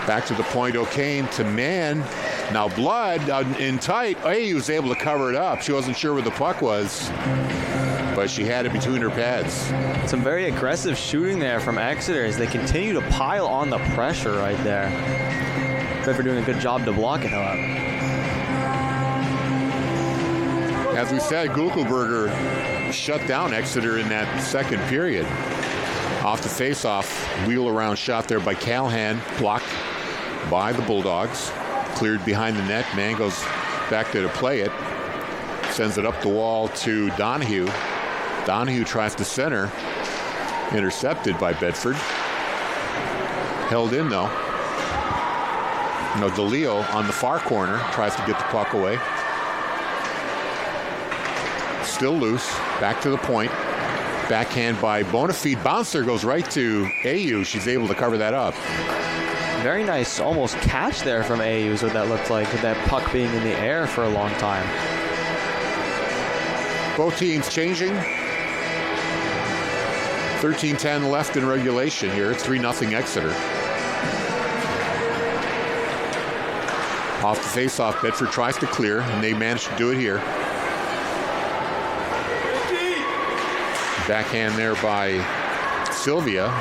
Back to the point. O'Kane to Mann. Now Blood in tight. AU's able to cover it up. She wasn't sure where the puck was, but she had it between her pads. Some very aggressive shooting there from Exeter as they continue to pile on the pressure right there. Bedford doing a good job to block it, however. As we said, Guckelberger shut down Exeter in that second period. Off the face-off, wheel around shot there by Callahan, blocked by the Bulldogs. Cleared behind the net. Mann goes back there to play it. Sends it up the wall to Donahue. Donahue tries to center. Intercepted by Bedford. Held in though. DeLeo on the far corner tries to get the puck away. Still loose. Back to the point. Backhand by Bonafide. Bouncer goes right to AU. She's able to cover that up. Very nice almost catch there from AU is what that looked like, with that puck being in the air for a long time. Both teams changing. 13:10 left in regulation here. It's 3-0 Exeter. Off the face-off, Bedford tries to clear, and they manage to do it here. Backhand there by Sylvia.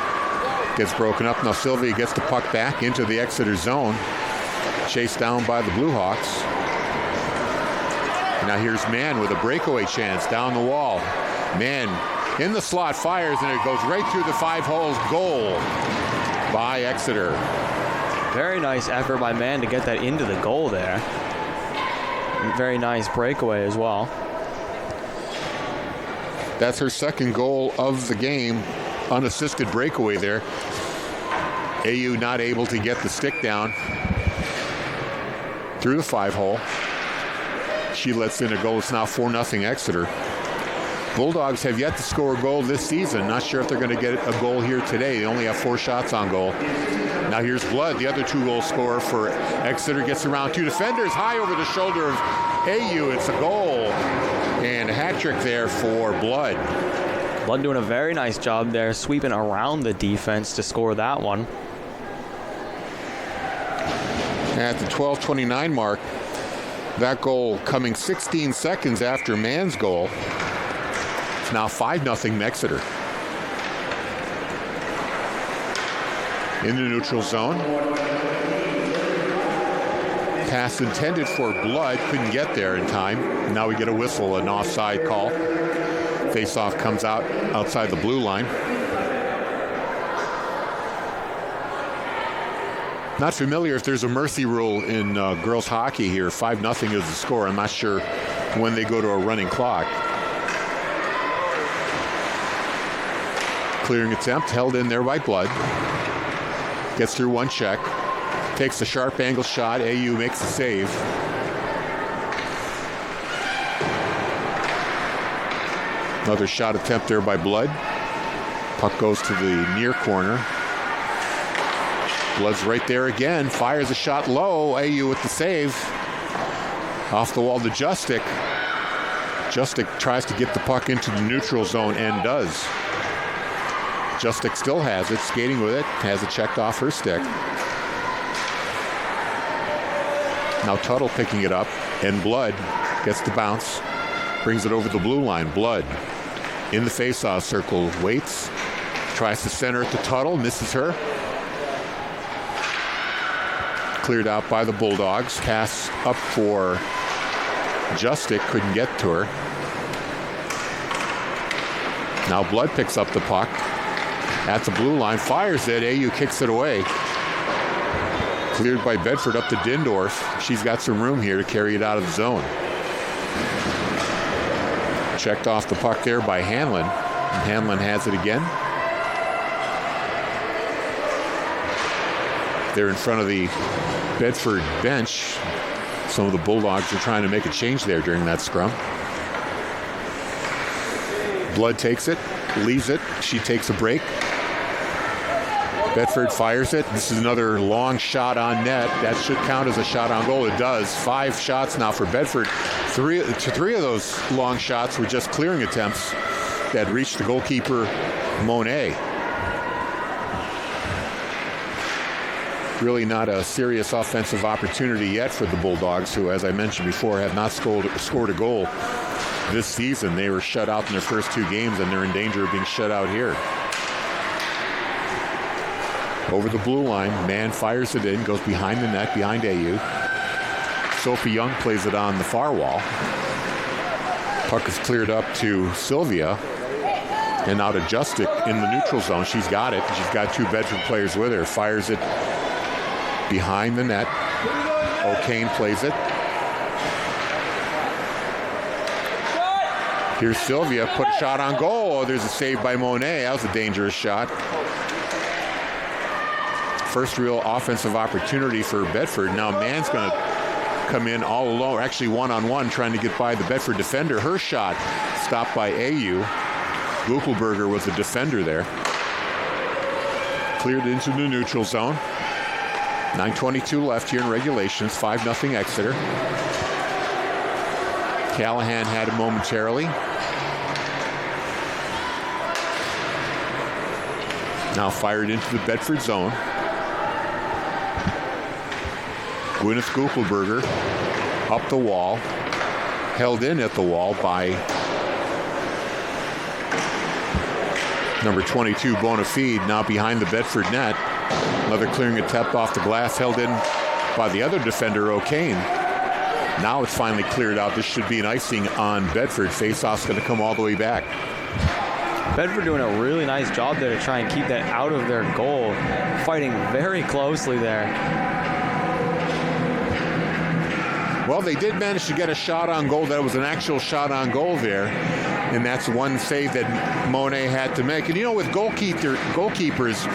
Gets broken up. Now Sylvia gets the puck back into the Exeter zone. Chased down by the Blue Hawks. Now here's Mann with a breakaway chance down the wall. Mann in the slot, fires, and it goes right through the 5 holes. Goal by Exeter. Very nice effort by Mann to get that into the goal there. Very nice breakaway as well. That's her second goal of the game. Unassisted breakaway there. AU not able to get the stick down through the 5 hole. She lets in a goal. It's now 4-0 Exeter. Bulldogs have yet to score a goal this season. Not sure if they're going to get a goal here today. They only have 4 shots on goal. Now here's Blood, the other 2-goal scorer for Exeter. Gets around 2 defenders, high over the shoulder of AU. It's a goal. And a hat trick there for Blood. Blood doing a very nice job there, sweeping around the defense to score that one. At the 12:29 mark, that goal coming 16 seconds after Mann's goal. It's now 5-0 Exeter. In the neutral zone. Pass intended for Blood, couldn't get there in time. Now we get a whistle, an offside call. Face-off comes out outside the blue line. Not familiar if there's a mercy rule in girls hockey here. 5-0 is the score. I'm not sure when they go to a running clock. Clearing attempt, held in there by Blood. Gets through one check. Takes a sharp angle shot. AU makes the save. Another shot attempt there by Blood. Puck goes to the near corner. Blood's right there again. Fires a shot low. AU with the save. Off the wall to Justic. Justic tries to get the puck into the neutral zone and does. Justic still has it, skating with it. Has it checked off her stick. Now Tuttle picking it up, and Blood gets the bounce, brings it over the blue line. Blood in the face-off circle, waits, tries to center it to Tuttle, misses her. Cleared out by the Bulldogs. Pass up for Justic, couldn't get to her. Now Blood picks up the puck at the blue line, fires it, AU kicks it away. Cleared by Bedford up to Dindorf. She's got some room here to carry it out of the zone. Checked off the puck there by Hanlon. And Hanlon has it again. They're in front of the Bedford bench. Some of the Bulldogs are trying to make a change there during that scrum. Blood takes it, leaves it. She takes a break. Bedford fires it. This is another long shot on net. That should count as a shot on goal. It does. 5 shots now for Bedford. Three of those long shots were just clearing attempts that reached the goalkeeper, Monet. Really not a serious offensive opportunity yet for the Bulldogs, who, as I mentioned before, have not scored a goal this season. They were shut out in their first 2 games, and they're in danger of being shut out here. Over the blue line, Mann fires it in, goes behind the net, behind AU. Sophie Young plays it on the far wall. Puck is cleared up to Sylvia, and now to Justic in the neutral zone. She's got it. She's got 2 Bedford players with her. Fires it behind the net. O'Kane plays it. Here's Sylvia, put a shot on goal. Oh, there's a save by Monet. That was a dangerous shot. First real offensive opportunity for Bedford. Now Mann's going to come in all alone, actually one-on-one, trying to get by the Bedford defender. Her shot stopped by AU. Guckelberger was the defender there. Cleared into the neutral zone. 9:22 left here in regulations. 5-0 Exeter. Callahan had it momentarily. Now fired into the Bedford zone. Gwyneth Guckelberger up the wall. Held in at the wall by number 22, Bonafide, now behind the Bedford net. Another clearing attempt off the glass, held in by the other defender, O'Kane. Now it's finally cleared out. This should be an icing on Bedford. Faceoff's going to come all the way back. Bedford doing a really nice job there to try and keep that out of their goal. Fighting very closely there. Well, they did manage to get a shot on goal. That was an actual shot on goal there. And that's one save that Monet had to make. And, you know, with goalkeepers,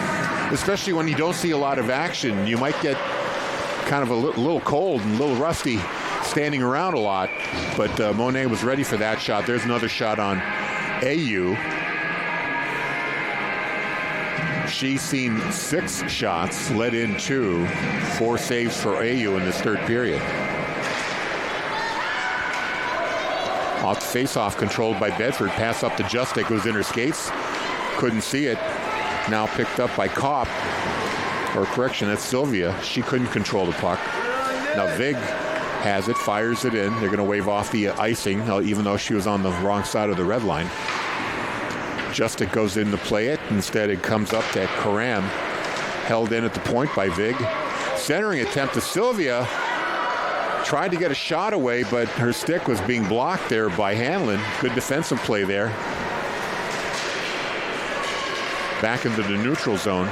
especially when you don't see a lot of action, you might get kind of a little cold and a little rusty standing around a lot. But Monet was ready for that shot. There's another shot on AU. She's seen 6 shots, let in 2, 4 saves for AU in this third period. Off the face-off, controlled by Bedford. Pass up to Justic, who's in her skates. Couldn't see it. Now picked up by Kopp. Or correction, that's Sylvia. She couldn't control the puck. Now Vig has it, fires it in. They're going to wave off the icing, even though she was on the wrong side of the red line. Justic goes in to play it. Instead, it comes up to Karam. Held in at the point by Vig. Centering attempt to Sylvia. Tried to get a shot away, but her stick was being blocked there by Hanlon. Good defensive play there. Back into the neutral zone.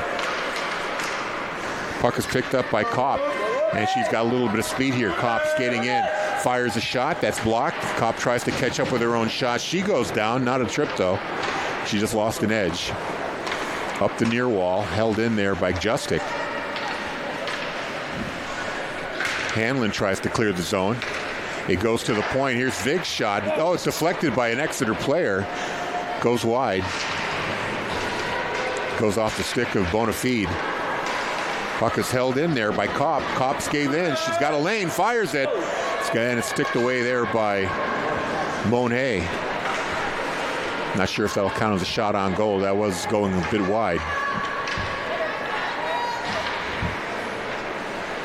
Puck is picked up by Kopp, and she's got a little bit of speed here. Kopp skating in, fires a shot. That's blocked. Kopp tries to catch up with her own shot. She goes down. Not a trip, though. She just lost an edge. Up the near wall, held in there by Justic. Hanlon tries to clear the zone. It goes to the point. Here's Vig's shot. Oh, it's deflected by an Exeter player. Goes wide. Goes off the stick of Bonafide. Puck is held in there by Kopp. Kopp skates in. She's got a lane. Fires it. And it's sticked away there by Monet. Not sure if that'll count as a shot on goal. That was going a bit wide.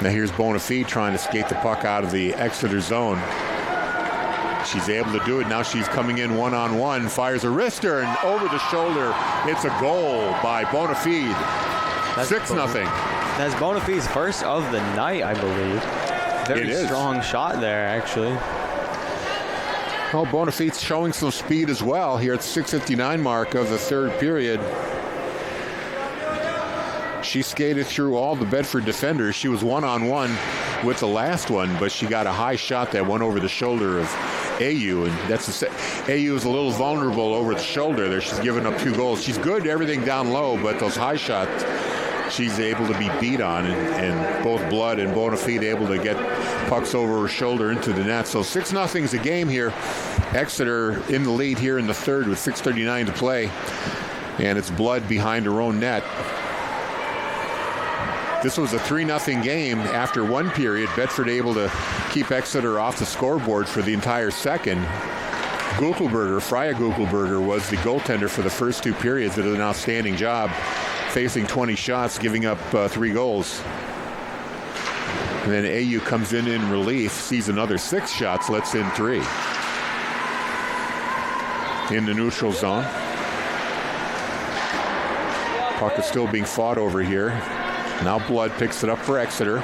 Now here's Bonafide trying to skate the puck out of the Exeter zone. She's able to do it. Now she's coming in one-on-one. Fires a wrister and over the shoulder. It's a goal by Bonafide. 6-0. That's Bonafide's first of the night, I believe. Very strong shot there, actually. Well, Bonafide's showing some speed as well here at the 6:59 mark of the third period. She skated through all the Bedford defenders. She was one-on-one with the last one, but she got a high shot that went over the shoulder of AU, and AU is a little vulnerable over the shoulder there. She's given up 2 goals. She's good at everything down low, but those high shots, she's able to be beat on, and both Blood and Bonafide able to get pucks over her shoulder into the net. So 6-0 is a game here. Exeter in the lead here in the third with 6:39 to play, and it's Blood behind her own net. This was a 3-0 game after one period. Bedford able to keep Exeter off the scoreboard for the entire second. Freya Guckelberger was the goaltender for the first 2 periods. Did an outstanding job, facing 20 shots, giving up 3 goals. And then AU comes in relief, sees another 6 shots, lets in 3. In the neutral zone. Puck is still being fought over here. Now Blood picks it up for Exeter.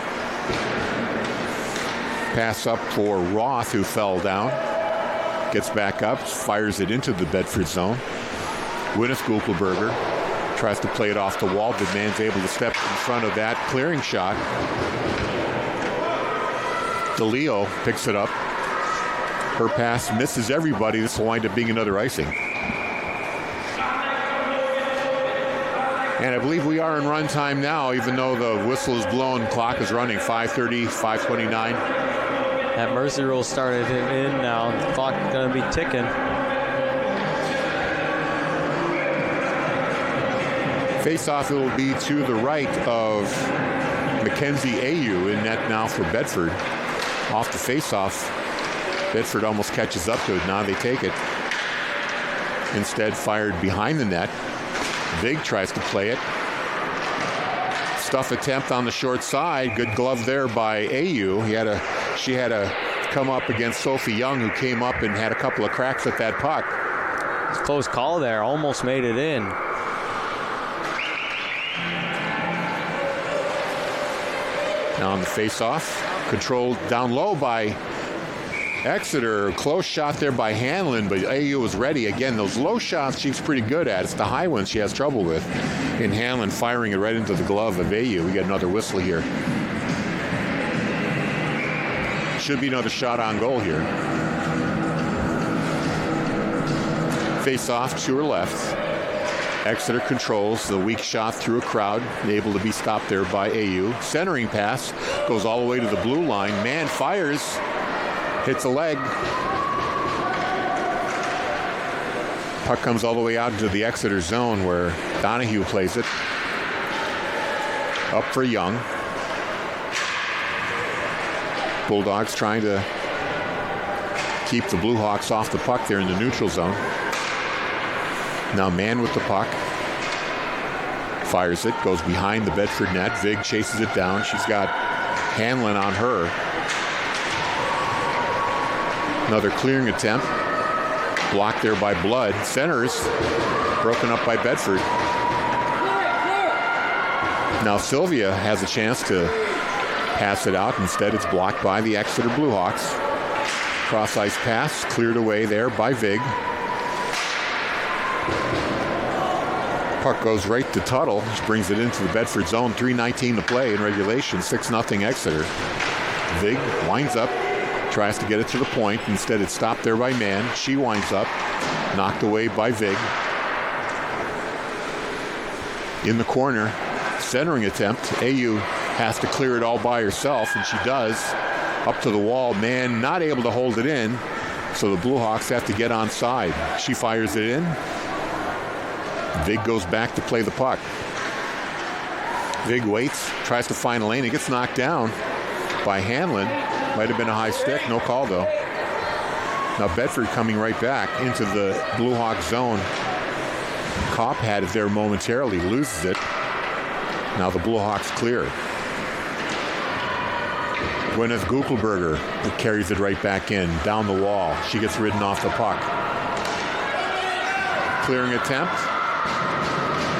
Pass up for Roth, who fell down. Gets back up, fires it into the Bedford zone. Gwyneth Guckelberger tries to play it off the wall, but man's able to step in front of that clearing shot. DeLeo picks it up. Her pass misses everybody. This will wind up being another icing. And I believe we are in run time now, even though the whistle is blown. Clock is running 5:30, 5:29. That mercy rule started in now. The clock going to be ticking. Face-off will be to the right of Mackenzie Ayu in net now for Bedford. Off the face-off, Bedford almost catches up to it. Now they take it. Instead, fired behind the net. Vig tries to play it. Stuff attempt on the short side. Good glove there by Ayu. She had to come up against Sophie Young, who came up and had a couple of cracks at that puck. Close call there. Almost made it in. Now on the face-off, controlled down low by Exeter. Close shot there by Hanlon, but AU was ready. Again, those low shots she's pretty good at. It's the high ones she has trouble with. And Hanlon firing it right into the glove of AU. We got another whistle here. Should be another shot on goal here. Face-off to her left. Exeter controls the weak shot through a crowd, able to be stopped there by AU. Centering pass goes all the way to the blue line. Man fires, hits a leg. Puck comes all the way out into the Exeter zone where Donahue plays it. Up for Young. Bulldogs trying to keep the Blue Hawks off the puck there in the neutral zone. Now man with the puck. Fires it, goes behind the Bedford net. Vig chases it down. She's got Hanlon on her. Another clearing attempt. Blocked there by Blood. Centers. Broken up by Bedford. Now Sylvia has a chance to pass it out. Instead, it's blocked by the Exeter Blue Hawks. Cross ice pass. Cleared away there by Vig. Puck goes right to Tuttle. Just brings it into the Bedford zone. 3:19 to play in regulation. 6-0 Exeter. Vig winds up. Tries to get it to the point. Instead, it's stopped there by Man. She winds up. Knocked away by Vig. In the corner. Centering attempt. AU has to clear it all by herself, and she does. Up to the wall. Man not able to hold it in. So the Blue Hawks have to get onside. She fires it in. Vig goes back to play the puck. Vig waits, tries to find a lane. It gets knocked down by Hanlon. Might have been a high stick. No call, though. Now Bedford coming right back into the Blue Hawk zone. Kopp had it there momentarily. Loses it. Now the Blue Hawks clear. Gwyneth Guckelberger carries it right back in. Down the wall. She gets ridden off the puck. Clearing attempt.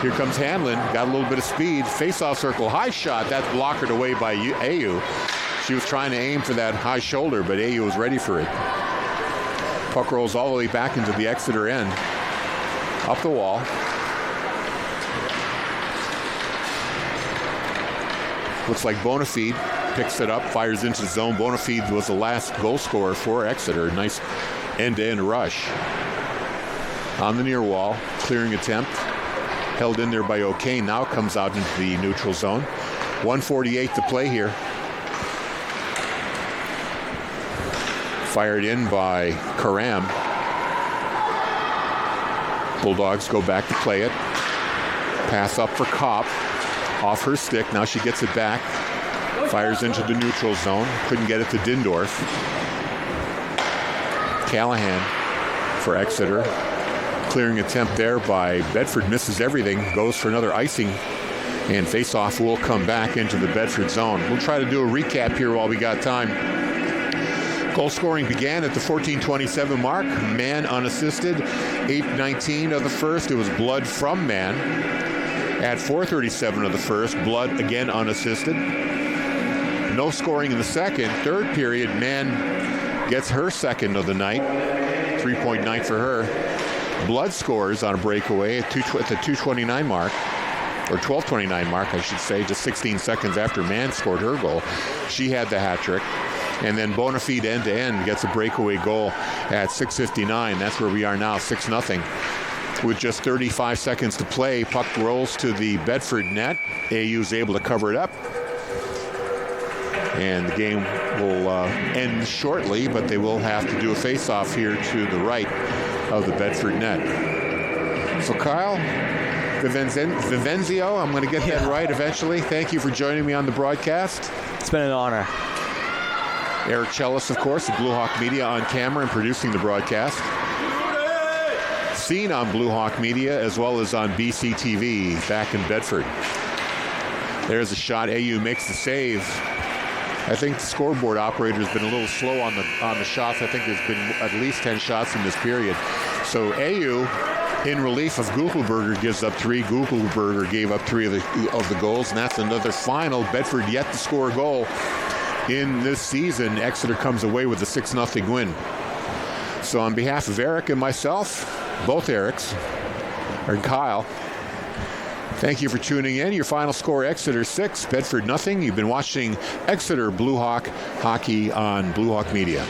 Here comes Hanlon. Got a little bit of speed. Face-off circle. High shot. That's blockered away by AU. She was trying to aim for that high shoulder, but AU was ready for it. Puck rolls all the way back into the Exeter end. Up the wall. Looks like Bonafide picks it up, fires into the zone. Bonafide was the last goal scorer for Exeter. Nice end-to-end rush. On the near wall. Clearing attempt. Held in there by O'Kane. Now comes out into the neutral zone. 1:48 to play here. Fired in by Karam. Bulldogs go back to play it. Pass up for Kopp. Off her stick. Now she gets it back. Fires into the neutral zone. Couldn't get it to Dindorf. Callahan for Exeter. Clearing attempt there by Bedford. Misses everything. Goes for another icing. And face-off will come back into the Bedford zone. We'll try to do a recap here while we got time. Goal scoring began at the 14:27 mark. Man unassisted. 8:19 of the first. It was Blood from Man. At 4:37 of the first, Blood again unassisted. No scoring in the second. Third period, Man gets her second of the night. 3-point night for her. Blood scores on a breakaway at the 2:29 mark. Or 12:29 mark, I should say, just 16 seconds after Man scored her goal. She had the hat trick. And then Bonafide end-to-end gets a breakaway goal at 6:59. That's where we are now, 6-0. With just 35 seconds to play, puck rolls to the Bedford net. AU is able to cover it up. And the game will end shortly, but they will have to do a face-off here to the right of the Bedford net. So Kyle Vivenzio, I'm going to get that right eventually. Thank you for joining me on the broadcast. It's been an honor. Eric Chellis, of course, of Blue Hawk Media on camera and producing the broadcast. Seen on Blue Hawk Media as well as on BCTV back in Bedford. There's a shot. AU makes the save. I think the scoreboard operator has been a little slow on the shots. I think there's been at least 10 shots in this period. So AU, in relief of Gugelberger, gives up 3. Gugelberger gave up 3 of the goals, and that's another final. Bedford yet to score a goal in this season. Exeter comes away with a 6-0 win. So on behalf of Eric and myself, both Erics, and Kyle, thank you for tuning in. Your final score, Exeter 6, Bedford 0. You've been watching Exeter Blue Hawk Hockey on Blue Hawk Media.